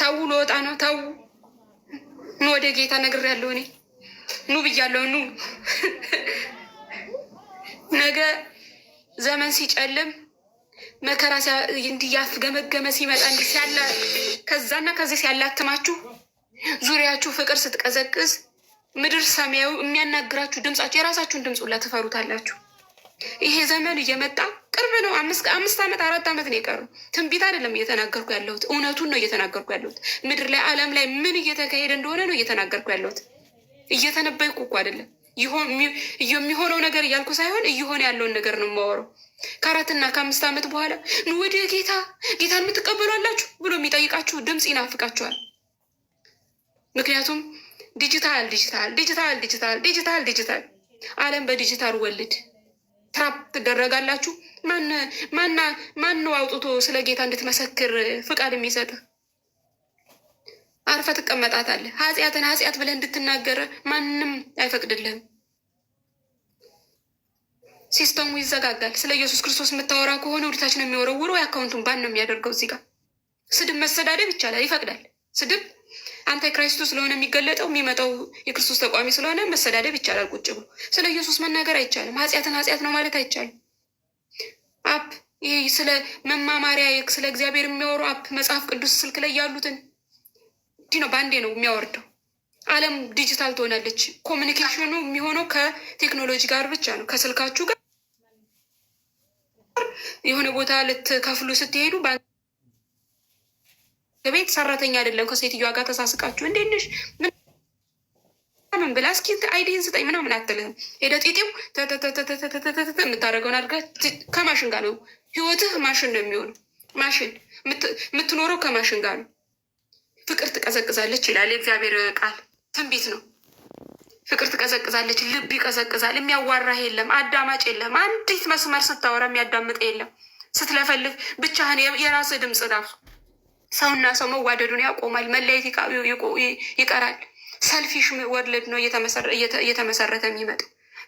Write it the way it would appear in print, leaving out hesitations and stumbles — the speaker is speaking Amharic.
ታው ልወጣ ነው። ታው ኑ ወደ ጌታ ነግሬያለሁ። እኔ ኑ ብያለሁ። ኑ ነገ ዘመን ሲጨልም መከራ እንዲያፍ ገመገመ ሲመጣ እንዲ ሲያላ ከዛና ከዚህ ሲያላትማችሁ ዙሪያችሁ ፍቅር ስትቀዘቅዝ ምድር ሰማያዊ የሚያናግራችሁ ድምጻችሁ የራሳችሁን ድምፅ ሁላ ትፈሩታላችሁ። ይሄ ዘመን እየመጣ ቅርብ ነው። 5 ዓመት 4 ዓመት ነው የቀሩ። ትንቢት አይደለም እየተናገርኩ ያለሁት፣ እውነቱን ነው እየተናገርኩ ያለሁት። ምድር ላይ ዓለም ላይ ምን እየተካሄደ እንደሆነ ነው እየተናገርኩ ያለሁት። እየተነበይኩ እኮ አይደለም የሚሆነው ነገር እያልኩ ሳይሆን እየሆነ ያለውን ነገር ነው የማወራው። ከ4 እና ከ5 ዓመት በኋላ ወደ ጌታን የምትቀበሉ አላችሁ ብሎ የሚጠይቃችሁ ድምፅ ይናፍቃችኋል። ምክንያቱም ዲጂታል ዓለም በዲጂታል ወልድ ትራፕ ትደረጋላችሁ። ማን ነው አውጥቶ ስለ ጌታ እንድትመሰክር ፍቃድ የሚሰጥ? አርፈ ትቀመጣታለህ። ኃጢአትን ኃጢአት ብለህ እንድትናገር ማንም አይፈቅድልህም። ሲስተሙ ይዘጋጋል። ስለ ኢየሱስ ክርስቶስ የምታወራ ከሆነ ወደታች ነው የሚወረውረው። የአካውንቱን ባን ነው የሚያደርገው። እዚህ ጋር ስድብ መሰዳደብ ይቻላል፣ ይፈቅዳል። ስድብ አንተ ክራይስቱ ስለሆነ የሚገለጠው የሚመጣው የክርስቶስ ተቋሚ ስለሆነ መሰዳደብ ይቻላል። ቁጭ ብሎ ስለ ኢየሱስ መናገር አይቻልም። ኃጢአትን ኃጢአት ነው ማለት አይቻልም። አፕ ይህ ስለ መማማሪያ ስለ እግዚአብሔር የሚያወሩ አፕ መጽሐፍ ቅዱስ ስልክ ላይ ያሉትን እንዲህ ነው በአንዴ ነው የሚያወርደው። ዓለም ዲጂታል ትሆናለች። ኮሚኒኬሽኑ የሚሆነው ከቴክኖሎጂ ጋር ብቻ ነው። ከስልካችሁ ጋር የሆነ ቦታ ልትከፍሉ ስትሄዱ ቤት ሰራተኛ አይደለም ከሴትዮዋ ጋር ተሳስቃችሁ እንዴት ነሽ ምን ብላ እስኪ አይዲን ስጠኝ ምናምን አትልህም። ሄደ ጤጤው የምታደርገውን አድርጋ ከማሽን ጋር ነው። ህይወትህ ማሽን ነው የሚሆነው። ማሽን የምትኖረው ከማሽን ጋር ነው። ፍቅር ትቀዘቅዛለች ይላል የእግዚአብሔር ቃል። ትንቢት ነው። ፍቅር ትቀዘቅዛለች፣ ልብ ይቀዘቅዛል። የሚያዋራህ የለም፣ አዳማጭ የለም። አንዲት መስመር ስታወራ የሚያዳምጥ የለም። ስትለፈልፍ ብቻህን የራስህ ድምፅ ራሱ ሰውና ሰው መዋደዱን ያቆማል። መለየት ይቀራል። ሰልፊሽ ወርልድ ነው እየተመሰረተ የሚመጣው።